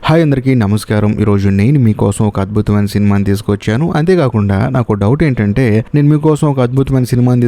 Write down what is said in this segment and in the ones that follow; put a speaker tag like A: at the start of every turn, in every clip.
A: Hi అందరికీ నమస్కారం. ఈరోజు నేను మీకోసం ఒక అద్భుతమైన సినిమాని తీసుకొచ్చాను. అంతేకాకుండా నాకు డౌట్ ఏంటంటే, నేను మీకోసం ఒక అద్భుతమైన సినిమాని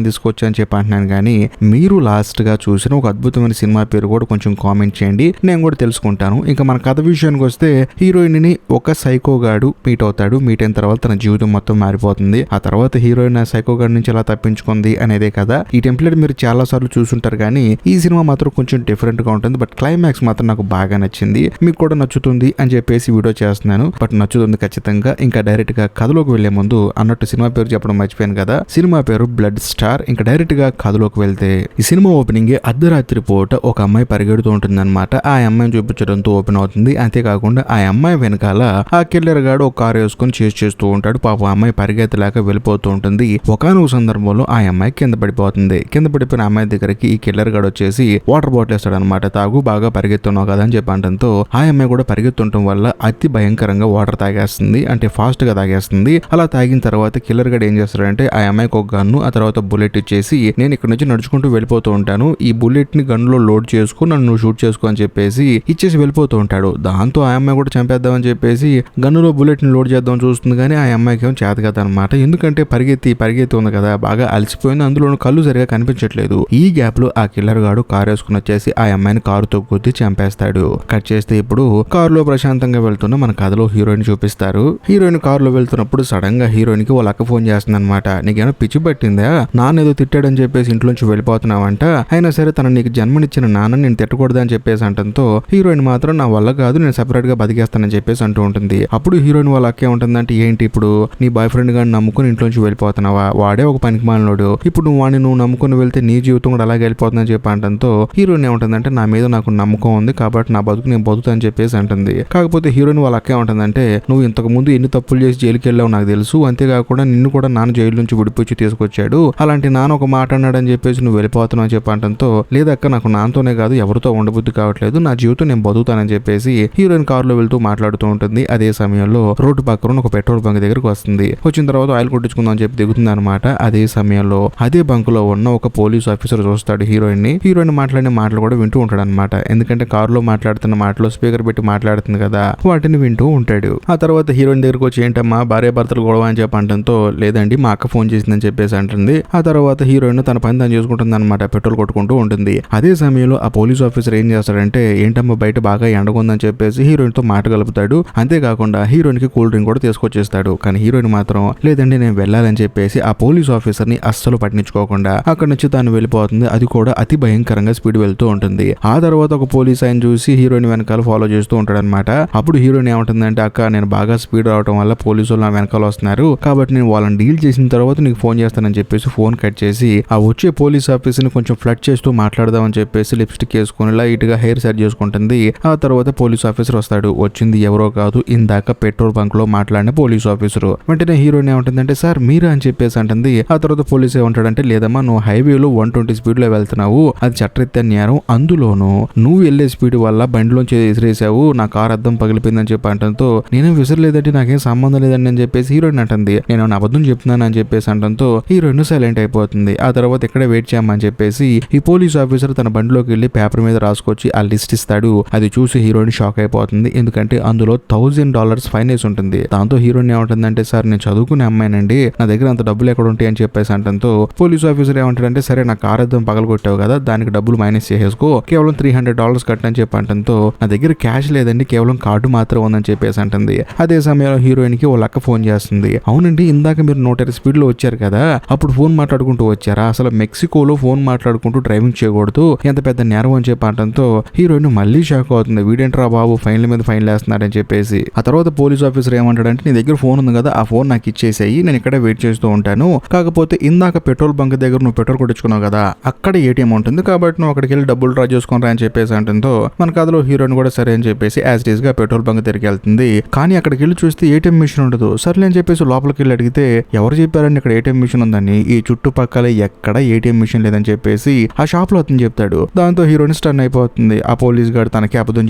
A: తీసుకొచ్చా అని చెప్పి అంటున్నాను, కానీ మీరు లాస్ట్గా చూసిన ఒక అద్భుతమైన సినిమా పేరు కూడా కొంచెం కామెంట్ చేయండి, నేను కూడా తెలుసుకుంటాను. ఇంకా మన కథ విషయానికి వస్తే, హీరోయిన్ని ఒక సైకోగాడు మీట్ అవుతాడు. మీట్ అయిన తర్వాత తన జీవితం మొత్తం మారిపోతుంది. ఆ తర్వాత హీరోయిన్ ఆ సైకోగాడి నుంచి ఎలా తప్పించుకుంది అనేదే కదా. ఈ టెంప్లెట్ మీరు చాలా సార్లు చూసుంటారు, కానీ ఈ సినిమా మాత్రం కొంచెం డిఫరెంట్ గా ఉంటుంది. బట్ క్లైమాక్స్ మాత్రం నాకు బాగా నచ్చింది, మీకు కూడా నచ్చుతుంది అని చెప్పేసి వీడియో చేస్తున్నాను. బట్ నచ్చుతుంది ఖచ్చితంగా. ఇంకా డైరెక్ట్ గా కథలోకి వెళ్లే ముందు అన్నట్టు సినిమా పేరు చెప్పడం మర్చిపోయాను కదా. సినిమా పేరు బ్లడ్ స్టార్. ఇంకా డైరెక్ట్ గా కథలోకి వెళ్తే, ఈ సినిమా ఓపెనింగ్ అర్ధరాత్రి పూట ఒక అమ్మాయి పరిగెడుతూ ఉంటుంది అనమాట. ఆ అమ్మాయిని చూపించడంతో ఓపెన్ అవుతుంది. అంతేకాకుండా ఆ అమ్మాయి వెనకాల ఆ కిల్లర్ గాడు ఒక కారు వేసుకుని చేస్తూ ఉంటాడు. పాపం ఆ అమ్మాయి పరిగెత్తలేక వెళ్ళిపోతూ ఉంటుంది. ఒకానొక సందర్భంలో ఆ అమ్మాయి కింద పడిపోతుంది. కింద పడిపోయిన అమ్మాయి దగ్గరికి ఈ కిల్లర్ గాడు వచ్చేసి వాటర్ బాటిల్ వేస్తాడు అనమాట. తాగు, బాగా పరిగెత్తున్నావు కదా అని చెప్పి అంటంతో ఆ అమ్మాయి కూడా పరిగెత్తుండటం వల్ల అతి భయంకరంగా వాటర్ తాగేస్తుంది. అంటే ఫాస్ట్ గా తాగేస్తుంది. అలా తాగిన తర్వాత కిల్లర్ గడ్ ఏం చేస్తాడంటే, ఆ అమ్మాయికి ఒక గన్ను, ఆ తర్వాత బుల్లెట్ ఇచ్చేసి, నేను ఇక్కడ నుంచి నడుచుకుంటూ వెళ్ళిపోతూ ఉంటాను, ఈ బుల్లెట్ ని గన్ లో లోడ్ చేసుకో, నన్ను షూట్ చేసుకో అని చెప్పేసి ఇచ్చేసి వెళ్ళిపోతూ ఉంటాడు. దాంతో ఆ అమ్మాయి కూడా చంపేద్దామని చెప్పేసి గన్నులో బుల్లెట్ ని లోడ్ చేద్దాం చూస్తుంది, కానీ ఆ అమ్మాయికి ఏమో చేత కదా అనమాట. ఎందుకంటే పరిగెత్తి ఉంది కదా, బాగా అలసిపోయింది. అందులో కళ్ళు సరిగా కనిపించట్లేదు. ఈ గ్యాప్ లో ఆ కిల్లర్ గాడు కారు వేసుకుని వచ్చేసి ఆ అమ్మాయిని కారుతో గుద్ది చంపేస్తాడు. కట్ చేస్తే ఇప్పుడు కారులో ప్రశాంతంగా వెళ్తున్న మన కథలో హీరోయిన్ చూపిస్తారు. హీరోయిన్ కారులో వెళ్తున్నప్పుడు సడన్ గా హీరోయిన్ కి వాళ్ళ అక్క ఫోన్ చేస్తుంది అనమాట. నీకేమో పిచ్చి పట్టిందా, నాన్న ఏదో తిట్టాడని చెప్పేసి ఇంట్లోంచి వెళ్ళిపోతున్నావంట, అయినా సరే తన నీకు జన్మనిచ్చిన నాన్న నేను తిట్టకూడదని చెప్పేసి అంటంతో హీరోయిన్ మాత్రం నా వల్ల కాదు, నేను సెపరేట్ గా బతికేస్తానని చెప్పేసి అంటూ ఉంటుంది. అప్పుడు హీరోయిన్ వాళ్ళ అక్క ఏముంటుందంటే, ఏంటి ఇప్పుడు నీ బాయ్ ఫ్రెండ్ గాని నమ్ముకుని ఇంట్లోంచి వెళ్ళిపోతున్నావా, వాడే ఒక పనికి మాలినోడు, ఇప్పుడు నువ్వు నమ్ముకుని వెళ్తే నీ జీవితం కూడా అలాగే వెళ్ళిపోతుందని చెప్పి అంటంతో హీరోయిన్ ఏముంటుందంటే, నా మీద నాకు నమ్మకం ఉంది కాబట్టి నా బతుకు నేను బతుకుతా అని చెప్పేసి అంటుంది. కాకపోతే హీరోయిన్ వాళ్ళ అక్క ఏముంటుందంటే, నువ్వు ఇంతకు ముందు ఎన్ని తప్పులు చేసి జైలుకి వెళ్ళావు నాకు తెలుసు, అంతేకాకుండా నిన్ను కూడా నాన్న జైలు నుంచి విడిపించి తీసుకొచ్చాడు, అలాంటి నాన్న ఒక మాట అన్నాడని చెప్పేసి నువ్వు వెళ్ళిపోతున్నావు అని చెప్పి అంటంతో, లేదక్క నాకు నాన్నతోనే కాదు ఎవరితో ఉండబుద్ధి కావట్లేదు, నా జీవితం నేను బతుకుతానని చెప్పేసి హీరోయిన్ కారులో వెళ్తూ మాట్లాడుతూ ఉంటుంది. అదే సమయంలో రోడ్డు పక్కన ఒక పెట్రోల్ బంక్ దగ్గరకు వస్తుంది. వచ్చిన తర్వాత ఆయిల్ కొట్టించుకుందాం అని చెప్పి దిగుతుంది అనమాట. అదే సమయంలో అదే బంక్ లో ఉన్న ఒక పోలీస్ ఆఫీసర్ చూస్తాడు హీరోయిన్ ని. హీరోయిన్ మాట్లాడిన మాటలు కూడా వింటూ ఉంటాడు అనమాట. ఎందుకంటే కారులో మాట్లాడుతున్న మాటలు స్పీకర్ పెట్టి మాట్లాడుతుంది కదా, వాటిని వింటూ ఉంటాడు. ఆ తర్వాత హీరోయిన్ దగ్గరకు వచ్చి, ఏంటమ్మా భార్యాభర్తలు గొడవ అని చెప్పి అంటంతో, లేదండి మా అక్క ఫోన్ చేసిందని చెప్పేసి అంటుంది. ఆ తర్వాత హీరోయిన్ తన పని తను చేసుకుంటుంది అనమాట. పెట్రోల్ కొట్టుకుంటూ ఉంటుంది. అదే సమయంలో ఆ పోలీస్ ఆఫీసర్ ఏం చేస్తాడంటే, ఏంటమ్మా బయట బాగా ఎండగొందని చెప్పేసి హీరోయిన్ తో మాట కలుపుతాడు. అంతేకాకుండా హీరోయిన్ కి కూల్ డ్రింక్ కూడా తీసుకొచ్చేస్తాడు. కానీ హీరోయిన్ మాత్రం, లేదండి నేను వెళ్ళాలని చెప్పేసి ఆ పోలీస్ ఆఫీసర్ ని అస్సలు పట్టించుకోకుండా అక్కడ నుంచి తాను వెళ్ళిపోతుంది. అది కూడా అతి భయంకరంగా స్పీడ్ వెళ్తూ ఉంటుంది. ఆ తర్వాత ఒక పోలీస్ ఆయన చూసి హీరోయిన్ వెనకాల ఫాలో చేస్తూ ఉంటాడు అనమాట. అప్పుడు హీరోయిన్ ఏమంటుందంటే, అక్క నేను బాగా స్పీడ్ రావడం వల్ల పోలీసులు నా వెనకాల వస్తున్నారు, కాబట్టి నేను వాళ్ళని డీల్ చేసిన తర్వాత నీకు ఫోన్ చేస్తానని చెప్పేసి ఫోన్ కట్ చేసి ఆ వచ్చే పోలీస్ ఆఫీసర్ ని కొంచెం ఫ్లడ్ చేస్తూ మాట్లాడదామని చెప్పేసి లిప్స్టిక్ వేసుకుని లైట్ గా హెయిర్ సెట్ చేసుకుంటుంది. ఆ తర్వాత పోలీస్ ఆఫీసర్ వస్తాడు. వచ్చింది ఎవరో కాదు, ఇందాక పెట్రోల్ బంక్ లో మాట్లాడిన పోలీస్ ఆఫీసర్. వెంటనే హీరోయిన్ ఏమంటుందంటే, సార్ మీరా అని చెప్పేసి అంటుంది. ఆ తర్వాత పోలీస్ ఏమంటాడంటే, లేదమ్మా నువ్వు హైవేలో 120 స్పీడ్ లో వెళ్తున్నావు, అది చట్టరీత్యా నేరం, అందులోను నువ్వు వెళ్లే స్పీడ్ వల్ల బండిలోంచి విసిరేసావు, నా కార్ అద్దం పగిలిపోయిందని చెప్పి అంటంతో, నేనేం విసిరలేదంటే నాకేం సంబంధం లేదండి అని చెప్పేసి హీరోయిన్ అంటుంది. నేను అబద్ధం చెప్తున్నాను అని చెప్పేసి అంటంతో హీరోయిన్ సైలెంట్ అయిపోతుంది. ఆ తర్వాత ఇక్కడే వెయిట్ చేయమని చెప్పేసి ఈ పోలీస్ ఆఫీసర్ తన బండిలోకి వెళ్లి పేపర్ మీద రాసుకొచ్చి ఆ లిస్ట్ ఇస్తాడు. అది చూసి హీరోయిన్ షాక్ అయిపోతుంది. ఎందుకంటే అందులో $1000 ఫైన్ వేసి ఉంటుంది. దాంతో హీరోయిన్ ఏమంటుందంటే, సార్ నేను చదువుకునే అమ్మాయినండి, నా దగ్గర అంత డబ్బులు ఎక్కడ ఉంటాయి అని చెప్పేసి అంటంతో పోలీస్ ఆఫీసర్ ఏమంటాడంటే, సరే నా కార్ అద్దం పగలగొట్టావు కదా, దానికి డబ్బులు మైనస్ చేసేసుకో, కేవలం $300 కట్టని చెప్పి అంటంతో, నా దగ్గర క్యాష్ లేదండి కేవలం కార్డు మాత్రం ఉందని చెప్పేసి అంటుంది. అదే సమయంలో హీరోయిన్ కి వాళ్ళ అక్క ఫోన్ చేస్తుంది. అవునండి ఇందాక మీరు 120 స్పీడ్ లో వచ్చారు కదా, అప్పుడు ఫోన్ మాట్లాడుకుంటూ వచ్చారా, అసలు మెక్సికోలో ఫోన్ మాట్లాడుకుంటూ డ్రైవింగ్ చేయకూడదు, ఎంత పెద్ద నేరం అని చెప్పి అంటంతో హీరోయిన్ మళ్ళీ షాక్ అవుతుంది. వీడేంట్రా బాబు ఫైన్ల మీద ఫైన్లు వేస్తున్నాడని చెప్పేసి. ఆ తర్వాత పోలీస్ ఆఫీసర్ ఏమంటాడంటే, నీ దగ్గర ఫోన్ ఉంది కదా, ఆ ఫోన్ నాకు ఇచ్చేసేయి, నేను ఇక్కడే వెయిట్ చేస్తూ ఉంటాను, కాకపోతే ఇందాక పెట్రోల్ బంక్ దగ్గర నువ్వు పెట్రోల్ కొట్టించుకున్నావు కదా, అక్కడ ఏటీఎం ఉంటుంది కాబట్టి నువ్వు అక్కడికి వెళ్ళి డబ్బులు డ్రా చేసుకుని రా అని చెప్పేసి అంటంతో మన కథలో హీరోయిన్ కూడా సరే అని చెప్పేసి యాజ్ ఇట్ ఈస్ గా పెట్రోల్ బంక్ దగ్గరికి వెళ్తుంది. కానీ అక్కడికి వెళ్ళి చూస్తే ఏటీఎం మిషన్ ఉండదు. సర్లే అని చెప్పేసి లోపలికి వెళ్ళి అడిగితే, ఎవరు చెప్పారండి ఇక్కడ ఏటీఎం మిషన్ ఉందని, ఈ చుట్టుపక్కల ఎక్కడ ఏటీఎం మిషన్ లేదని చెప్పేసి ఆ షాప్ లో అతను చెప్తాడు. దాంతో హీరోయిన్ స్టన్ అయిపోతుంది. ఆ పోలీస్ గార్డ్ తనకి అబద్ధం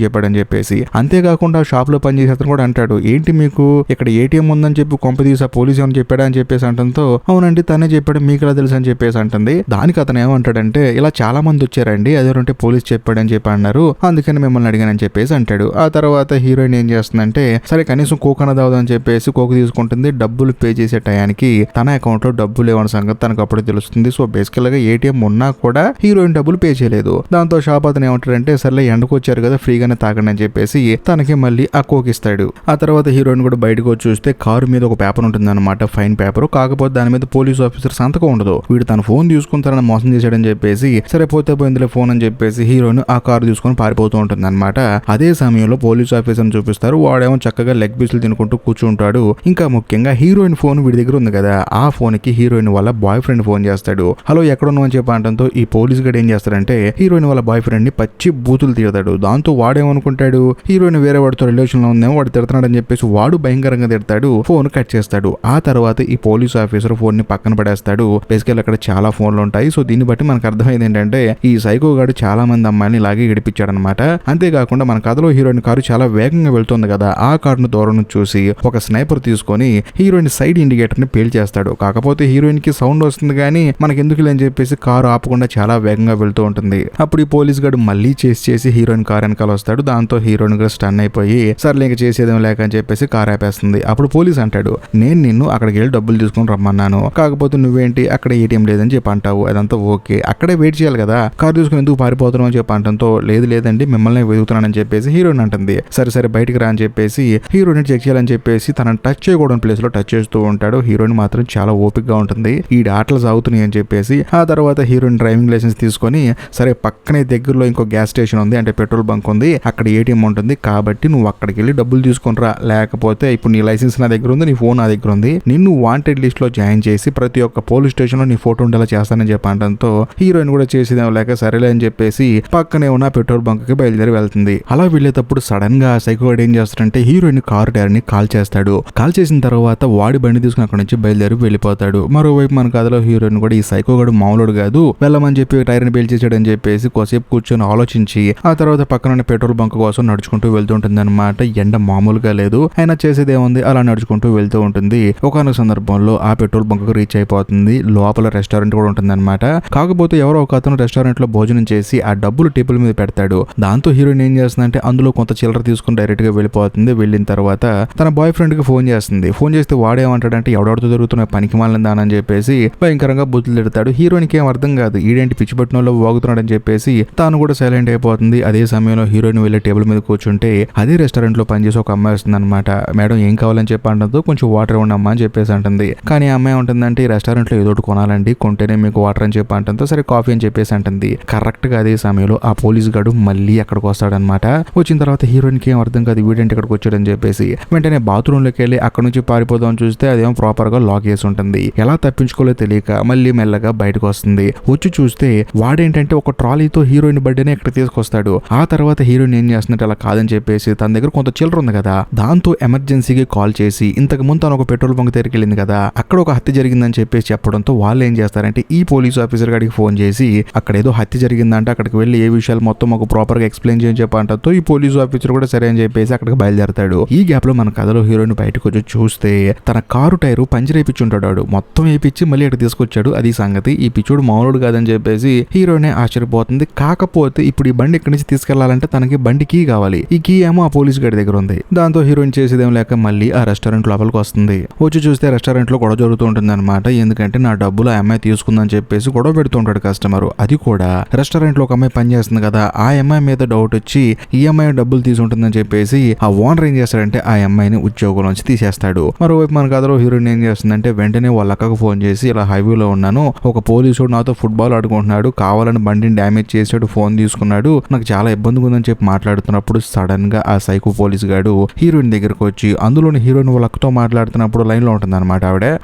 A: చెప్పాడని చెప్పేసి. అంతేకాకుండా ఆ షాప్ లో పనిచేసే అతను కూడా అంటాడు, ఏంటి మీకు ఇక్కడ ఏటీఎం ఉందని చెప్పి కొంపదీసి ఆ పోలీస్ ఏమని చెప్పాడా అని చెప్పేసి అంటంతో, అవునండి తనే చెప్పాడు, మీకు ఎలా తెలుసు అని చెప్పేసి అంటుంది. దానికి అతను ఏమంటాడంటే, ఇలా చాలా మంది వచ్చారండి, అదేంటే పోలీస్ చెప్పాడని చెప్పి అన్నారు, అందుకని మిమ్మల్ని అడిగానని చెప్పేసి చెప్పేసి అంటాడు. ఆ తర్వాత హీరోయిన్ ఏం చేస్తుందంటే సరే కనీసం కోక్ అన్న తాగుదామని చెప్పేసి కోక్ తీసుకుంటుంది. డబ్బులు పే చేసే టయానికి తన అకౌంట్ లో డబ్బులు లేవన్న సంగతి తనకు అప్పుడే తెలుస్తుంది. సో బేసికల్ గా ఏటీఎం ఉన్నా కూడా హీరోయిన్ డబ్బులు పే చేయలేదు. దాంతో షాప్ అతను ఏమంటాడంటే సర్లే ఎండకు వచ్చారు కదా ఫ్రీగానే తాగండి అని చెప్పేసి తనకి మళ్ళీ ఆ కోక్ ఇస్తాడు. ఆ తర్వాత హీరోయిన్ కూడా బయటకు వచ్చి చూస్తే కారు మీద ఒక పేపర్ ఉంటుంది అనమాట, ఫైన్ పేపర్. కాకపోతే దాని మీద పోలీస్ ఆఫీసర్ సంతకం ఉండదు. వీడు తన ఫోన్ తీసుకుంటారని మోసం చేశాడని చెప్పేసి సరే పోతే పోయిందిలే ఫోన్ అని చెప్పేసి హీరోయిన్ ఆ కారు తీసుకొని పారిపోతూ ఉంటుంది అనమాట. అదే సమయంలో పోలీస్ ఆఫీసర్ చూపిస్తారు. వాడేమో చక్కగా లెగ్ పీసులు తినుకుంటూ కూర్చుంటాడు. ఇంకా ముఖ్యంగా హీరోయిన్ ఫోన్ వీడి దగ్గర ఉంది కదా, ఆ ఫోన్ కి హీరోయిన్ వాళ్ళ బాయ్ ఫ్రెండ్ ఫోన్ చేస్తాడు. హలో ఎక్కడ ఉన్నావు అని చెప్పడంతో ఈ పోలీస్ గడు ఏం చేస్తాడంటే హీరోయిన్ వాళ్ళ బాయ్ ఫ్రెండ్ ని పచ్చి బూతులు తీరుతాడు. దాంతో వాడేమనుకుంటాడు హీరోయిన్ వేరే వాడితో రిలేషన్ లో ఉందేమో, వాడు తిడుతున్నాడు అని చెప్పేసి వాడు భయంకరంగా తిడతాడు. ఫోన్ కట్ చేస్తాడు. ఆ తర్వాత ఈ పోలీస్ ఆఫీసర్ ఫోన్ ని పక్కన పడేస్తాడు. బేసికల్ అక్కడ చాలా ఫోన్లు ఉంటాయి. సో దీన్ని బట్టి మనకు అర్థమైంది ఏంటంటే ఈ సైకో గాడు చాలా మంది అమ్మాయిని ఇలాగే గడిపించాడు అనమాట. అంతేకాకుండా మన కథలో హీరోయిన్ కారు చాలా వేగంగా వెళ్తుంది కదా, ఆ కారును దూరం నుంచి చూసి ఒక స్నైపర్ తీసుకొని హీరోయిన్ సైడ్ ఇండికేటర్ ని పేల్చేస్తాడు. కాకపోతే హీరోయిన్ కి సౌండ్ వస్తుంది కానీ మనకెందుకు అని చెప్పేసి కారు ఆపకుండా చాలా వేగంగా వెళ్తూ ఉంటుంది. అప్పుడు ఈ పోలీస్ గాడు మళ్ళీ చేసి హీరోయిన్ కార్ వెనకాల వస్తాడు. దాంతో హీరోయిన్ గా స్టన్ అయిపోయి సర్లే ఇంకా చేసేదేం లేక అని చెప్పేసి కార్ ఆపేస్తుంది. అప్పుడు పోలీస్ అంటాడు నేను నిన్ను అక్కడికి వెళ్ళి డబ్బులు తీసుకొని రమ్మన్నాను, కాకపోతే నువ్వేంటి అక్కడ ఏటీఎం లేదని చెప్పి అంటావు. అదంతా ఓకే, అక్కడే వెయిట్ చేయాలి కదా, కార్ తీసుకుని ఎందుకు పారిపోతున్నావు అని చెప్పి అంటంతో లేదండి మిమ్మల్ని వెతుకుతున్నానని చెప్పేసి హీరోయిన్ అంటుంది. సరే బయటికి రా అని చెప్పేసి హీరోయిన్ చెక్ చేయాలని చెప్పేసి తనని టచ్ చేయకూడని ప్లేస్ లో టచ్ చేస్తూ ఉంటాడు. హీరోయిన్ మాత్రం చాలా ఓపిక్ గా ఉంటుంది. ఈ ఆటలు సాగుతున్నాయి అని చెప్పేసి ఆ తర్వాత హీరోయిన్ డ్రైవింగ్ లైసెన్స్ తీసుకొని సరే పక్కనే దగ్గరలో ఇంకో గ్యాస్ స్టేషన్ ఉంది అంటే పెట్రోల్ బంక్ ఉంది, అక్కడ ఏటీఎం ఉంటుంది కాబట్టి నువ్వు అక్కడికి వెళ్ళి డబ్బులు తీసుకొని రా, లేకపోతే ఇప్పుడు నీ లైసెన్స్ నా దగ్గర ఉంది, నీ ఫోన్ నా దగ్గర ఉంది, నిన్ను వాంటెడ్ లిస్ట్ లో జాయిన్ చేసి ప్రతి ఒక్క పోలీస్ స్టేషన్ లో నీ ఫోటో ఉండేలా చేస్తానని చెప్పి అనడంతో హీరోయిన్ కూడా చేసేదేం లేక సరేలే అని చెప్పేసి పక్కనే ఉన్న పెట్రోల్ బంక్ కి బయలుదేరి వెళ్తుంది. అలా వెళ్ళేటప్పుడు సడన్ గా సైకో గాడు ఏం చేస్తాడంటే హీరోయిన్ కారు టైర్ ని కాల్ చేస్తాడు. కాల్ చేసిన తర్వాత వాడి బండి తీసుకుని అక్కడ నుంచి బయలుదేరి వెళ్ళిపోతాడు. మరోవైపు మన కథలో హీరోయిన్ కూడా ఈ సైకో గాడు మామూలుడు కాదు, వెళ్ళమని చెప్పి టైర్ ని పేల్చేసాడని చెప్పేసి కొద్దిసేపు కూర్చొని ఆలోచించి ఆ తర్వాత పక్కన పెట్రోల్ బంక్ కోసం నడుచుకుంటూ వెళ్తుంటుంది అనమాట. ఎండ మామూలుగా లేదు, అయినా చేసేదేముంది అలా నడుచుకుంటూ వెళ్తూ ఉంటుంది. ఒకనొక సందర్భంలో ఆ పెట్రోల్ బంక్ కు రీచ్ అయిపోతుంది. లోపల రెస్టారెంట్ కూడా ఉంటుంది అనమాట. కాకపోతే ఎవరో ఒక అతను రెస్టారెంట్ లో భోజనం చేసి ఆ డబ్బులు టేబుల్ మీద పెడతాడు. దాంతో హీరోయిన్ ఏం చేస్తుందంటే అందులో కొంత చిల్లర తీసుకుని డైరెక్ట్ గా వెళ్ళిపోతుంది. వెళ్ళిన తర్వాత తన బాయ్ ఫ్రెండ్ కి ఫోన్ చేస్తుంది. ఫోన్ చేస్తే వాడేమంటాడంటే ఎవడెవరితో జరుగుతున్న పనికి మాలిన దానని చెప్పేసి భయంకరంగా బుద్ధులు తిడతాడు. హీరోయిన్ కి ఏం అర్థం కాదు, ఈడేంటి పిచ్చి పట్టినలో వాగుతున్నాడు అని చెప్పేసి తాను కూడా సైలెంట్ అయిపోతుంది. అదే సమయంలో హీరోయిన్ వెళ్ళే టేబుల్ మీద కూర్చుంటే అదే రెస్టారెంట్ లో పనిచేసి ఒక అమ్మాయి వస్తుంది అనమాట. మేడం ఏం కావాలని చెప్పి అంటుందో కొంచెం వాటర్ ఇవ్వండి అని చెప్పేసి అంటుంది. కానీ ఆ అమ్మాయి ఉంటుందంటే ఈ రెస్టారెంట్ లో ఏదోటి కొనాలండి, కొంటేనే మీకు వాటర్ అని చెప్పి అంటుందో సరే కాఫీ అని చెప్పేసి అంటుంది. కరెక్ట్ గా అదే సమయంలో ఆ పోలీస్ గాడు మళ్ళీ అక్కడికి వస్తాడనమాట. వచ్చిన తర్వాత హీరోయిన్ కి ఏం అర్థం కాదు వీడేంటి ఇక్కడికి వచ్చాడని చెప్పేసి వెంటనే బాత్రూమ్ లోకి వెళ్ళి అక్కడ నుంచి పారిపోదాం చూస్తే అదేమో ప్రాపర్ గా లాక్ చేసి ఉంటుంది. ఎలా తప్పించుకోలో తెలియక మళ్ళీ మెల్లగా బయటకు వస్తుంది. వచ్చి చూస్తే వాడేంటంటే ఒక ట్రాలీతో హీరోయిన్ బర్త్డేనే ఇక్కడ తీసుకొస్తాడు. ఆ తర్వాత హీరోయిన్ ఏం చేస్తున్నట్టు అలా కాదని చెప్పేసి తన దగ్గర కొంత చిల్లర ఉంది కదా, దాంతో ఎమర్జెన్సీకి కాల్ చేసి ఇంతకు ముందు తను ఒక పెట్రోల్ బంక్ దగ్గరికి వెళ్ళింది కదా, అక్కడ ఒక హత్య జరిగిందని చెప్పేసి చెప్పడంతో వాళ్ళు ఏం చేస్తారంటే ఈ పోలీస్ ఆఫీసర్ గారికి ఫోన్ చేసి అక్కడ ఏదో హత్య జరిగిందంటే అక్కడికి వెళ్ళి ఏ విషయాలు మొత్తం ఒక ప్రాపర్ గా ఎక్స్ప్లెయిన్ చేయని చెప్పంటతో ఈ పోలీసు ఆఫీసర్ కూడా సరే అని చెప్పేసి అక్కడికి బయలుదేరతాడు. ఈ గ్యాప్ లో మన కథలో హీరోయిన్ బయటకు వచ్చి చూస్తే తన కారు టైరు పంచర్ వేయించుంటాడు. మొత్తం వేయించి మళ్ళీ అక్కడ తీసుకొచ్చాడు. అది సంగతి. ఈ పిచ్చోడు మామూలుడు కాదని చెప్పేసి హీరోయిన్ ఆశ్చర్యపోతుంది. కాకపోతే ఇప్పుడు ఈ బండి ఇక్కడి నుంచి తీసుకెళ్లాలంటే తనకి బండి కీ కావాలి. ఈ కీ ఏమో ఆ పోలీస్ గారి దగ్గర ఉంది. దాంతో హీరోయిన్ చేసేదేం లేక మళ్ళీ ఆ రెస్టారెంట్ లోపలికి వస్తుంది. వచ్చి చూస్తే రెస్టారెంట్ లో గొడవ జరుగుతూ ఉంటుంది అనమాట. ఎందుకంటే నా డబ్బులు ఆ అమ్మాయి తీసుకుందని చెప్పేసి గొడవ పెడుతుంటాడు కస్టమర్. అది కూడా రెస్టారెంట్ లో ఒక అమ్మాయి పని చేస్తుంది కదా, ఆ అమ్మాయి మీద డౌట్ వచ్చి ఈ అమ్మాయి డబ్బులు తీసుకుంటుందని చెప్పేసి ఆ ఓనర్ ఏం చేస్తాడంటే ఆ అమ్మాయిని ఉద్యోగం నుంచి తీసేస్తాడు. మరోవైపు మన కథలో హీరోయిన్ ఏం చేస్తుందంటే వెంటనే వాళ్ళ అక్కకు ఫోన్ చేసి ఇలా హైవేలో ఉన్నాను, ఒక పోలీసుడు నాతో ఫుట్బాల్ ఆడుకుంటున్నాడు, కావాలని బండిని డ్యామేజ్ చేసాడు, ఫోన్ తీసుకున్నాడు, నాకు చాలా ఇబ్బందిగా ఉందని చెప్పి మాట్లాడుతున్నప్పుడు సడన్ గా ఆ సైకో పోలీస్ గాడు హీరోయిన్ దగ్గరకు వచ్చి అందులోని హీరోయిన్ వాళ్ళ అక్కతో మాట్లాడుతున్నప్పుడు లైన్ లో ఉంటుంది అనమాట.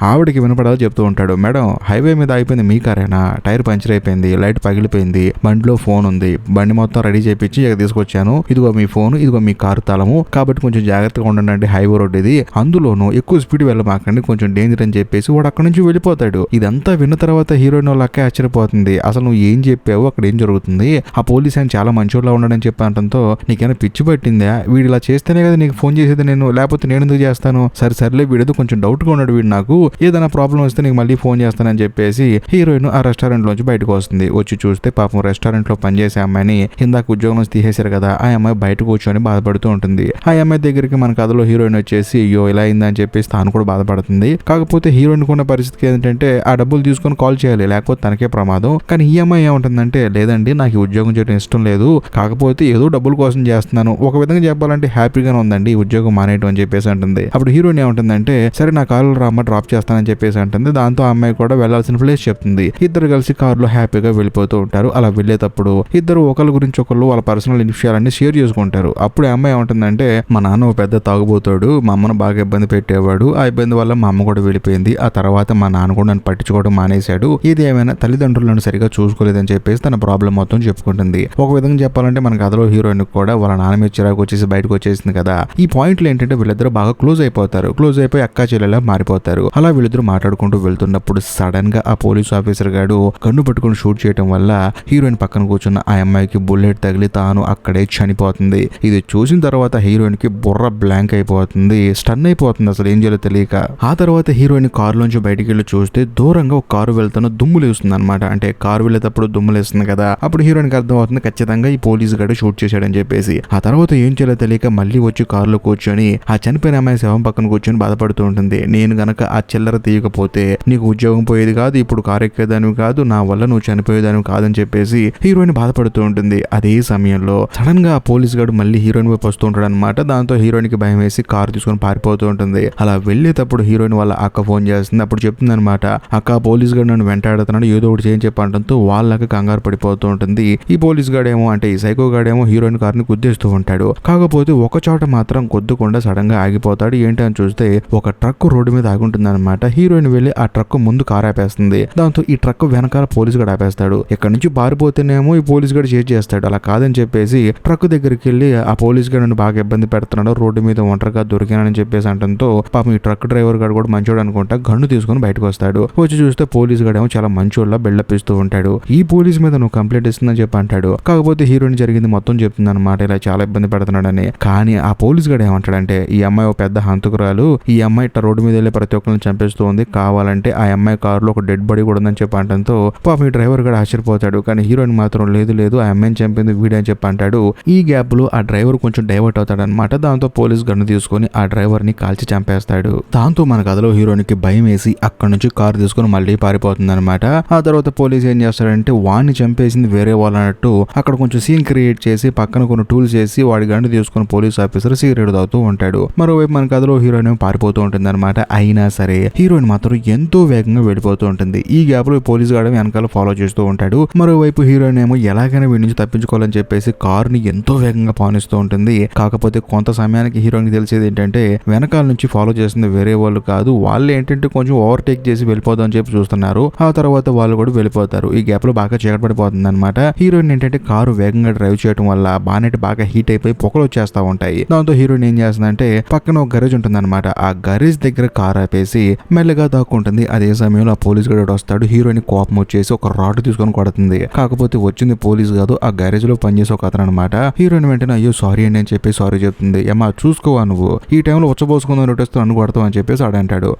A: ఆవిడకి వినపడాలో చెప్తూ ఉంటాడు. మేడం హైవే మీద అయిపోయింది మీ కారేనా, టైర్ పంచర్ అయిపోయింది, లైట్ పగిలిపోయింది, బండిలో ఫోన్ ఉంది, బండి మొత్తం రెడీ చేయించి ఇక్కడ తీసుకొచ్చాను, ఇదిగో మీ ఫోన్, ఇదిగో మీ కారు తాళము, కాబట్టి కొంచెం జాగ్రత్తగా ఉండండి, హైవే రోడ్ ఇది, అందులోనూ ఎక్కువ స్పీడ్ వెళ్ళమాకండి, కొంచెం డేంజర్ అని చెప్పేసి వాడు అక్కడ నుంచి వెళ్ళిపోతాడు. ఇదంతా విన్న తర్వాత హీరోయిన్ వాళ్ళ అక్క ఆశ్చర్యపోతుంది. అసలు నువ్వు ఏం చెప్పావు, అక్కడ ఏం జరుగుతుంది, ఆ పోలీస్ ఆయన చాలా మంచోళ్ళ ఉన్నాడని చెప్పడంతో నీకేమైనా పిచ్చి పట్టిందా, వీడు ఇలా చేస్తేనే కదా నీకు ఫోన్ చేసేది నేను, లేకపోతే నేను ఎందుకు చేస్తాను, సర్లే వీడేదో కొంచెం డౌట్ గా ఉన్నాడు, వీడు నాకు ఏదైనా ప్రాబ్లం వస్తే నీకు మళ్ళీ ఫోన్ చేస్తానని చెప్పేసి హీరోయిన్ ఆ రెస్టారెంట్ లోంచి బయటకు వస్తుంది. వచ్చి చూస్తే పాపం రెస్టారెంట్ లో పనిచేసే అమ్మాయిని ఇందాక ఉద్యోగం నుంచి తీసేశారు కదా, ఆ అమ్మాయి బయట కూర్చొని బాధపడుతూ ఉంటుంది. ఆ అమ్మాయి దగ్గరికి మన కథలో హీరోయిన్ వచ్చేసి అయ్యో ఇలా అయిందని చెప్పేసి తాను కూడా బాధపడుతుంది. కాకపోతే హీరోయిన్ ఉన్న పరిస్థితికి ఏంటంటే ఆ డబ్బులు తీసుకొని కాల్ చేయాలి, లేకపోతే తనకే ప్రమాదం. కానీ ఈ అమ్మాయి ఏమంటుందంటే లేదండి నాకు ఈ ఉద్యోగం చేయడం ఇష్టం లేదు, కాకపోతే ఏదో డబ్బుల కోసం చేస్తున్నాను, ఒక విధంగా చెప్పాలంటే హ్యాపీగానే ఉందండి ఈ ఉద్యోగం మానేయడం అని చెప్పేసి అంటుంది. అప్పుడు హీరోయిన్ ఏమంటుందంటే సరే నా కారులో రామ్మ డ్రాప్ చేస్తానని చెప్పేసి అంటుంది. దాంతో ఆ అమ్మాయి కూడా వెళ్లాల్సిన ప్లేస్ చెప్తుంది. ఇద్దరు కలిసి కారులో హ్యాపీగా వెళ్ళిపోతూ ఉంటారు. అలా వెళ్ళేటప్పుడు ఇద్దరు ఒకరి గురించి ఒకళ్ళు వాళ్ళ పర్సనల్ విషయాలన్నీ షేర్ చేసుకుంటారు. అప్పుడు ఆ అమ్మాయి ఏమంటుందంటే మా నాన్న ఒక పెద్ద తాగుబోతాడు, మా అమ్మను బాగా ఇబ్బంది పెట్టేవాడు, ఆ ఇబ్బంది వల్ల మా అమ్మ కూడా వెళ్ళిపోయింది, ఆ తర్వాత మా నాన్న కూడా నన్ను పట్టించుకోవడం మానేశాడు, ఇది ఏమైనా తల్లిదండ్రులను సరిగా చూసుకోలేదని చెప్పేసి తన ప్రాబ్లం మొత్తం చెప్పుకుంటుంది. ఒక విధంగా చెప్పాలంటే మన కథలో హీరోయిన్ కూడా వాళ్ళ నాన్న మీద చిరాకు వచ్చేసి బయటకు వచ్చేసింది కదా. ఈ పాయింట్లు ఏంటంటే వీళ్ళిద్దరు బాగా క్లోజ్ అయిపోతారు. క్లోజ్ అయిపోయి అక్కా చెల్లెలా మారిపోతారు. అలా వీళ్ళిద్దరు మాట్లాడుకుంటూ వెళ్తున్నప్పుడు సడన్ గా ఆ పోలీస్ ఆఫీసర్ గాడు గన్ను పట్టుకుని షూట్ చేయడం వల్ల హీరోయిన్ పక్కన కూర్చున్న ఆ అమ్మాయికి బుల్లెట్ తగిలి తాను అక్కడే చనిపోతుంది. ఇది చూసిన తర్వాత హీరోయిన్ కి బుర్ర బ్లాంక్ అయిపోతుంది, స్టన్ అయిపోతుంది, అసలు ఏం చేయాలో తెలియక. ఆ తర్వాత హీరోయిన్ కారులోంచి బయటికి వెళ్ళి చూస్తే దూరంగా ఒక కారు వెళ్తున్న దుమ్ము లేస్తుంది అనమాట. అంటే కారు వెళ్ళేటప్పుడు దుమ్ము లేస్తుంది కదా, అప్పుడు హీరోయిన్ కి అర్థం అవుతుంది ఖచ్చితంగా ఈ పోలీస్ గాడు షూట్ చేశాడని చెప్పేసి. ఆ తర్వాత ఏం చేయాలో తెలియక మళ్ళీ వచ్చి కారులో కూర్చొని ఆ చనిపోయిన అమ్మాయి శవం పక్కన కూర్చొని బాధపడుతూ ఉంటుంది. నేను గనక ఆ చిల్లర తీయకపోతే నీకు ఉద్యోగం పోయేది కాదు, ఇప్పుడు కారు ఎక్కేదానివి కాదు, నా వల్ల నువ్వు చనిపోయేదానివి కాదని చెప్పేసి హీరోయిన్ బాధపడుతూ ఉంటుంది. అదే సమయంలో సడన్ గా ఆ పోలీస్ గాడు మళ్ళీ హీరోయిన్ వైపు వస్తూ ఉంటాడు అనమాట. దాంతో హీరోయిన్ కి భయం వేసి కారు తీసుకొని పారిపోతూ ఉంటుంది. అలా వెళ్ళేటప్పుడు హీరోయిన్ వాళ్ళ అక్క ఫోన్ చేస్తుంది. అప్పుడు చెప్తుంది అనమాట, అక్క పోలీస్ గాడు నన్ను వెంటాడుతున్నాడు, ఏదో ఒకటి చేయని చెప్పడంతో వాళ్ళకి కంగారు పడిపోతూ ఉంటుంది. ఈ పోలీస్ గాడేమో అంటే ఈ సైకో గాడేమో హీరోయిన్ కార్ని గుద్దేస్తూ ఉంటాడు. కాకపోతే ఒక చోట మాత్రం గుద్దకుండా సడన్ గా ఆగిపోతాడు. ఏంటి అని చూస్తే ఒక ట్రక్ రోడ్డు మీద ఆగుంటుంది అనమాట. హీరోయిన్ వెళ్ళి ఆ ట్రక్ ముందు కారు ఆపేస్తుంది. దాంతో ఈ ట్రక్ వెనకాల పోలీస్ గాడు ఆపేస్తాడు. ఇక్కడ నుంచి పారిపోతేనేమో ఈ పోలీస్ గాడు చేజ్ చేస్తాడు. అలా కాదని చెప్పేసి ట్రక్ దగ్గరికి వెళ్ళి ఆ పోలీస్ గాడు బాగా ఇబ్బంది పెడుతున్నాడు, రోడ్డు మీద ఒంటరిగా దొరికానని చెప్పేసి అంటంతో పాపం ఈ ట్రక్ డ్రైవర్ గాడు కూడా మంచోడు అనుకుంటా గన్ను తీసుకుని బయటకు వస్తాడు. వచ్చి చూస్తే పోలీస్ గాడేమో చాలా మంచోళ్ళ బిల్డప్ ఇస్తూ ఉంటాడు. ఈ పోలీస్ మీద నువ్వు కంప్లైంట్ ఇస్తుందని చెప్పి అంటాడు. కాకపోతే హీరోయిన్ జరిగింది మొత్తం చెప్తుంది అనమాట, ఇలా చాలా ఇబ్బంది పెడుతున్నాడని. కానీ ఆ పోలీస్ గాడు ఏమంటాడంటే ఈ అమ్మాయి ఒక పెద్ద హంతకురాలు, ఈ అమ్మాయి ఇట్లా రోడ్డు మీద వెళ్ళి ప్రతి ఒక్కరిని చంపేస్తూ ఉంది, కావాలంటే ఆ అమ్మాయి కారులో ఒక డెడ్ బాడీ కూడా ఉందని చెప్పి అంటంతో పాపం ఈ డ్రైవర్ గాడు ఆశ్చర్యపోతాడు. కానీ హీరోయిన్ మాత్రం లేదు లేదు ఆ అమ్మాయిని చంపింది వీడే అని చెప్పి అంటాడు. ఈ గ్యాప్ లో ఆ డ్రైవర్ కొంచెం డైవర్ట్ అవుతాడు అనమాట. దాంతో పోలీస్ గన్ను తీసుకొని ఆ డ్రైవర్ ని కాల్చి చంపేస్తాడు. దాంతో మన కథలో హీరోయిన్ కి భయం వేసి అక్కడ నుంచి కారు తీసుకుని మళ్ళీ పారిపోతుంది అనమాట. ఆ తర్వాత పోలీస్ ఏం చేస్తాడంటే వాడిని చంపేసింది వేరే వాళ్ళు అన్నట్టు అక్కడ కొంచెం సీన్ క్రియేట్ చేసి పక్కన కొన్ని టూల్స్ చేసి వాడి గన్ను తీసుకుని పోలీస్ ఆఫీసర్ సిగరెట్ తాగుతూ ఉంటాడు. మరోవైపు మన కథలో హీరోయిన్ పారిపోతూ ఉంటుంది అనమాట. అయినా సరే హీరోయిన్ మాత్రం ఎంతో వేగంగా వెళ్ళిపోతూ ఉంటుంది. ఈ గ్యాప్ లో పోలీస్ గాడు వెనకాల ఫాలో చేస్తూ ఉంటాడు. మరోవైపు హీరోయిన్ ఏమో ఎలాగైనా వీడి నుంచి తప్పించుకోవాలని చెప్పేసి కారుని ఎంతో వేగంగా పానిస్తూ ఉంటుంది. కాకపోతే కొంత సమయానికి హీరోయిన్ తెలిసేది ఏంటంటే వెనకాల నుంచి ఫాలో చేస్తుంది వేరే వాళ్ళు కాదు, వాళ్ళు ఏంటంటే కొంచెం ఓవర్టేక్ చేసి వెళ్ళిపోదాం అని చెప్పి చూస్తున్నారు. ఆ తర్వాత వాళ్ళు కూడా వెళ్ళిపోతారు. ఈ గ్యాప్ లో బాగా చీకటి పడిపోతుంది అనమాట. హీరోయిన్ ఏంటంటే కారు వేగంగా డ్రైవ్ చేయడం వల్ల బానెట్ బాగా హీట్ అయిపోయి పొగలు వచ్చేస్తా ఉంటాయి. దాంతో హీరోయిన్ ఏం చేస్తుందంటే పక్కన ఒక గరేజ్ ఉంటుంది అనమాట. ఆ గరేజ్ దగ్గర కారు ఆపేసి మెల్లగా దాక్కుంటుంది. అదే సమయంలో ఆ పోలీస్ గడు వస్తాడు. హీరోయిన్ కోపం వచ్చేసి ఒక రాడ్ తీసుకొని కొడుతుంది. కాకపోతే వచ్చింది పోలీస్ కాదు, ఆ గ్యారేజ్ లో పనిచేసే ఒక అతను అనమాట. హీరోయిన్ వెంటనే అయ్యో సారీ అండి అని చెప్పి సారీ చెప్తుంది. ఏమా చూసుకోవా నువ్వు ఈ టైంలో ఉచ్చబోసుకుందాం నోటేస్తూ నన్ను కొడతావు అని చెప్పేసి ఆడంటాడు.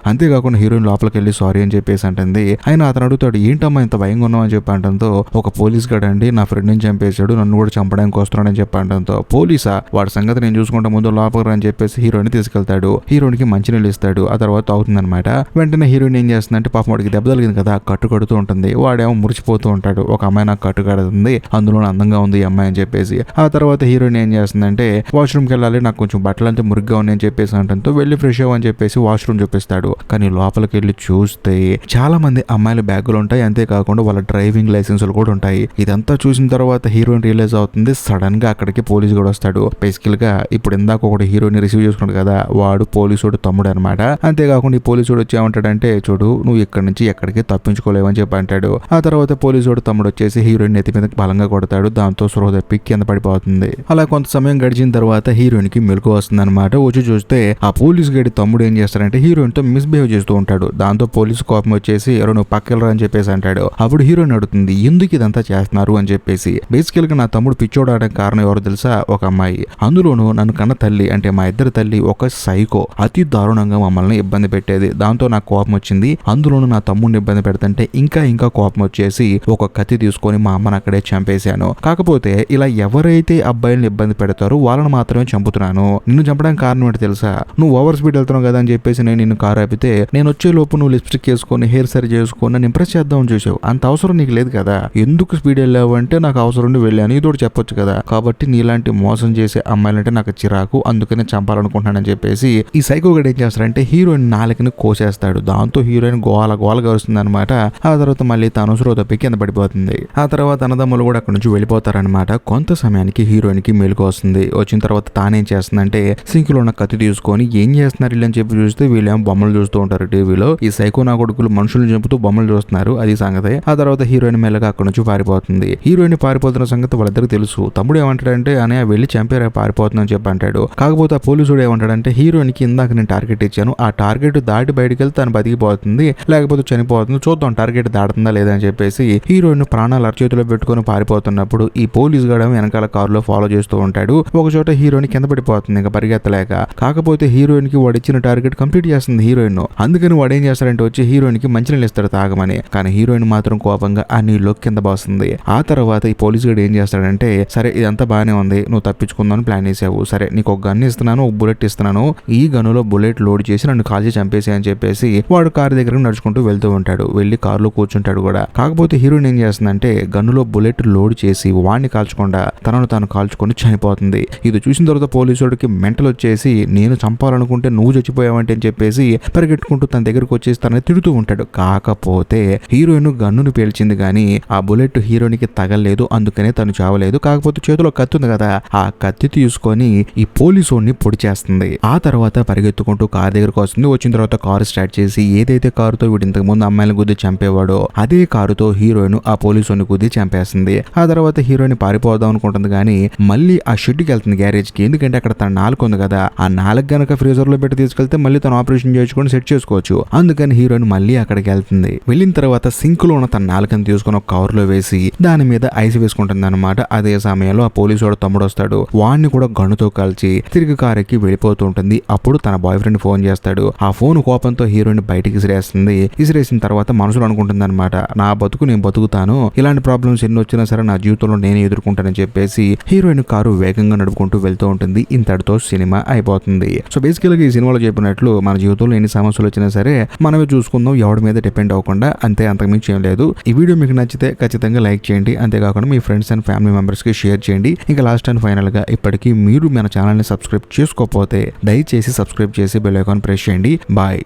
A: అంతేకాకుండా హీరోయిన్ లోపలికి వెళ్ళి సారీ అని చెప్పేసి అంటుంది. ఆయన అతను అడుగుతాడు ఏంటమ్మా ఇంత భయంగా ఉన్నావు అని చెప్పి అంటంతో ఒక పోలీస్ గడు అండి నా ఫ్రెండ్ ని చంపేశాడు, నన్ను కూడా చంపడానికి వస్తున్నాడని చెప్పి అంటంతో పోలీసా వాడి సంగతి నేను చూసుకుంటా ముందు లోపలికి అని చెప్పేసి హీరోయిన్ తీసుకెళ్తాడు. హీరోయిన్ కి మంచినీళ్ళు ఇస్తాడు. ఆ తర్వాత అవుతుందన్నమాట. వెంటనే హీరోయిన్ ఏం చేస్తుందంటే పాపం వాడికి దెబ్బ తగిలింది కదా కట్టు కడుతూ ఉంటుంది. వాడేమో మురిచిపోతూ ఉంటాడు. ఒక అమ్మాయి నాకు కట్టు కడుతుంది, అందులో అందంగా ఉంది ఈ అమ్మాయి అని చెప్పేసి. ఆ తర్వాత హీరోయిన్ ఏం చేస్తుందంటే వాష్రూమ్కి వెళ్ళాలి, నాకు కొంచెం బట్టలు అంతా మురిగ్గా ఉన్నాయి అని చెప్పేసి అంటంతో వెళ్ళి ఫ్రెష్ అవ్వని చెప్పేసి వాష్రూమ్ చూపిస్తాడు. కానీ లోపలికి వెళ్ళి చూస్తే చాలా మంది అమ్మాయిల బ్యాగులు ఉంటాయి. అంతేకాకుండా వాళ్ళ డ్రైవింగ్ లైసెన్సులు కూడా ఉంటాయి. ఇదంతా చూసిన తర్వాత హీరోయిన్ రియలైజ్ అవుతుంది. సడన్ గా అక్కడికి పోలీస్ కూడా వస్తాడు. బేసికల్ గా ఇప్పుడు ఇందాక ఒకటి హీరోయిన్ రిసీవ్ చేసుకున్నాడు కదా, వాడు పోలీసుడు తమ్ముడు అనమాట. అంతేకాకుండా ఈ పోలీసుడు వచ్చి ఏమంటాడంటే చూడు నువ్వు ఇక్కడ నుంచి ఎక్కడికి తప్పించుకోలేవని చెప్పి అంటాడు. ఆ తర్వాత పోలీసుడు తమ్ముడు వచ్చేసి హీరోయిన్ నెత్తి మీద బలంగా కొడతాడు. దాంతో స్పృహ తప్పి కింద పడిపోతుంది. అలా కొంత సమయం గడిచిన తర్వాత హీరోయిన్ కి మెలకు వస్తుంది అనమాట. వచ్చి చూస్తే ఆ పోలీస్ గడి తమ్ముడు ఏం చేస్తాడంటే హీరోయిన్ తో మిస్బిహేవ్ చేస్తూ ఉంటాడు. దాంతో పోలీసు కోపం వచ్చేసి ఎవరో నువ్వు పక్కెళ్ళరా అని చెప్పేసి అంటాడు. అప్పుడు హీరోయిన్ అడుగుతుంది ఎందుకు ఇదంతా చేస్తున్నారు అని చెప్పేసి. బేసికల్ గా నా తమ్ముడు పిచ్చోడడానికి కారణం ఎవరో తెలుసా, ఒక అమ్మాయి. అందులోనూ నన్ను కన్న తల్లి అంటే మా ఇద్దరు తల్లి ఒక సైకో, అతి దారుణంగా మమ్మల్ని ఇబ్బంది పెట్టేది. దాంతో నాకు కోపం వచ్చింది. అందులోనూ నా తమ్ముడిని ఇబ్బంది పెడుతుంటే ఇంకా కోపం వచ్చేసి ఒక కత్తి తీసుకొని మా అమ్మని అక్కడే చంపేశాను. కాకపోతే ఇలా ఎవరైతే ఆ అబ్బాయిలను ఇబ్బంది పెడతారు, వాళ్ళని మాత్రమే చంపుతున్నాను. నిన్ను చంపడానికి కారణం ఏంటి తెలుసా? నువ్వు ఓవర్ స్పీడ్ వెళ్తున్నావు కదా అని చెప్పేసి నేను నిన్ను కారు ఆపితే నేను వచ్చే లోపు నువ్వు లిప్స్టిక్ వేసుకొని హెయిర్ సరి చేసుకొని నన్ను ఇంప్రెస్ చేద్దామని చూసావు. అంత అవసరం నీకు లేదు కదా. ఎందుకు స్పీడ్ వెళ్ళావు అంటే నాకు అవసరం ఉండి వెళ్ళాను, ఇదోటి చెప్పొచ్చు కదా. కాబట్టి నీలాంటి మోసం చేసే అమ్మాయిలంటే నాకు చిరాకు, అందుకనే చంపాలనుకుంటున్నానని చెప్పేసి ఈ సైకో గడు ఏం చేస్తాడంటే హీరోయిన్ నాలుకని కోసేస్తాడు. దాంతో హీరోయిన్ గోల గోలగా వస్తుంది అనమాట. ఆ తర్వాత మళ్ళీ తను స్రో తప్పి కింద పడిపోతుంది. ఆ తర్వాత అన్నదమ్ములు కూడా అక్కడ నుంచి వెళ్ళిపోతారనమాట. కొంత సమయానికి హీరోయిన్ కి మెలకు వస్తుంది. వచ్చిన తర్వాత తానేం చేస్తుందంటే సింక్ లో ఉన్న కత్తి తీసుకొని ఏం చేస్తున్నారు వీళ్ళు అని చెప్పి చూస్తే వీళ్ళేమో బొమ్మలు చూస్తూ ఉంటారు టీవీలో. ఈ సైకో నా కొడుకులు మనుషులు చంపుతూ బొమ్మలు చూస్తున్నారు, అది సంగతి. ఆ తర్వాత హీరోయిన్ మెల్లగా అక్కడ నుంచి పారిపోతుంది. హీరోయిన్ పారిపోతున్న సంగతి వాళ్ళిద్దరికి తెలుసు. తమ్ముడు ఏమంటాడంటే అనే వెళ్ళి చంపారా పారిపోతుందని చెప్పి అంటాడు. కాకపోతే ఆ పోలీసుడు ఏమంటాడంటే హీరోయిన్ కి ఇందాక నేను టార్గెట్ ఇచ్చాను, ఆ టార్గెట్ దాటి బయటకు వెళ్తే తను బతికిపోతుంది లేకపోతే చనిపోతుంది, చూద్దాం టార్గెట్ దాడుతుందా లేదా అని చెప్పేసి హీరోయిన్ ప్రాణాలు అరచేతిలో పెట్టుకుని పారిపోతున్నప్పుడు ఈ పోలీస్ గడ వెనకాల కారులో ఫాలో చేస్తూ ఉంటాడు. ఒక చోట హీరోయిన్ కింద పడిపోతుంది ఇంకా పరిగెత్తలేక. కాకపోతే హీరోయిన్ కి వాడు ఇచ్చిన టార్గెట్ కంప్లీట్ చేస్తుంది హీరోయిన్. అందుకని వాడు ఏం చేస్తాడంటే వచ్చి హీరోయిన్ కి మంచినీళ్ళు ఇస్తాడు తాగమని. కానీ హీరోయిన్ మాత్రం కోపంగా ఆ నీళ్ళు కింద బాస్తుంది. ఆ తర్వాత ఈ పోలీస్ గడు ఏం చేస్తాడంటే సరే ఇదంతా బాగానే ఉంది, నువ్వు తప్పించుకుందామని ప్లాన్ చేసావు, సరే నీకు ఒక గన్ ఇస్తున్నాను, ఒక బుల్లెట్ ఇస్తున్నాను, ఈ గన్నులో బుల్లెట్ లోడ్ చేసి నన్ను కాల్చి చంపేసి అని చెప్పేసి వాడు కారు దగ్గర నడుచుకుంటూ వెళ్తూ ఉంటాడు. వెళ్ళి కారులో కూర్చుంటాడు కూడా. కాకపోతే హీరోయిన్ ఏం చేస్తుందంటే గన్నులో బుల్లెట్ లోడ్ చేసి వాడిని కాల్చకుండా తనను తాను కాల్చుకొని చనిపోతుంది. ఇది చూసిన తర్వాత పోలీసుడికి మెంటల్ వచ్చేసి నేను చంపాలనుకుంటే నువ్వు చచ్చిపోయావంటే అని చెప్పేసి పరిగెట్టుకుంటూ తన దగ్గరకు వచ్చేసి తనని తిడుతూ ఉంటాడు. కాకపోతే హీరోయిన్ గన్నును పేల్చింది కానీ ఆ బుల్లెట్ హీరోయిన్ కి తగలేదు, అందుకనే తను చావలేదు. కాకపోతే చేతిలో కత్తి ఉంది కదా, ఆ కత్తి తీసుకొని ఈ పోలీసుని పొడి చేస్తుంది. ఆ తర్వాత పరిగెత్తుకుంటూ కారు దగ్గరకు వస్తుంది. వచ్చిన తర్వాత కారు స్టార్ట్ చేసి ఏదైతే కారుతో వీడు ఇంతకు ముందు అమ్మాయిలను గుద్ది చంపేవాడో అదే కారుతో హీరోయిన్ ఆ పోలీసుని గుద్ది చంపేస్తుంది. ఆ తర్వాత హీరోయిన్ పారిపోదాం అనుకుంటుంది కానీ మళ్ళీ ఆ షెడ్కి వెళ్తుంది గ్యారేజ్ కి. ఎందుకంటే అక్కడ తన నాలుక ఉంది కదా, ఆ నాలుక గనక ఫ్రీజర్ లో పెట్టి తీసుకెళ్తే మళ్ళీ తను ఆపరేషన్ చేసుకొని సెట్ చేసుకోవచ్చు. అందుకని హీరోయిన్ మళ్ళీ అక్కడికి వెళ్తుంది. వెళ్ళిన తర్వాత సింక్ లో ఉన్న తన నాలుకని తీసుకుని ఒక కవర్లో వేసి దాని మీద ఐస్ వేసుకుంటుంది అనమాట. అదే సమయంలో ఆ పోలీసు వాడు తమ్ముడు వస్తాడు. వాడిని కూడా గన్నుతో కాల్చి తిరిగి కారెక్కి వెళ్ళిపోతూ ఉంటుంది. అప్పుడు తన బాయ్ ఫ్రెండ్ ఫోన్ చేస్తాడు. ఆ ఫోన్ కోపంతో హీరోయిన్ బయటికి విసిరేస్తుంది. విసిరేసిన తర్వాత మనసులో అనుకుంటుంది అనమాట, నా బతుకు నేను బతుకుతాను, ఇలాంటి ప్రాబ్లమ్స్ ఎన్ని వచ్చినా సరే నా జీవితంలో నేనే ఎదుర్కొంటానని చెప్పేసి హీరోయిన్ కారు వేగంగా నడుపుకుంటూ వెళ్తూ ఉంటుంది. ఇంతటితో సినిమా అయిపోతుంది. సో బేసికల్ గా ఈ సినిమాలో చెప్పినట్లు మన జీవితంలో ఎన్ని సమస్యలు వచ్చినా సరే మనమే చూసుకుందాం, ఎవరి మీద డిపెండ్ అవ్వకుండా, అంతే, అంతకుమించి ఏం లేదు. ఈ వీడియో మీకు నచ్చితే ఖచ్చితంగా లైక్ చేయండి. అంతేకాకుండా మీ ఫ్రెండ్స్ అండ్ ఫ్యామిలీ మెంబర్స్ కి షేర్ చేయండి. ఇంకా లాస్ట్ అండ్ ఫైనల్ గా ఇప్పటికీ మీరు మన ఛానల్ ని సబ్స్క్రైబ్ చేసుకోకపోతే దయచేసి సబ్స్క్రైబ్ చేసి బెల్ ఐకాన్ ప్రెస్ చేయండి. బాయ్.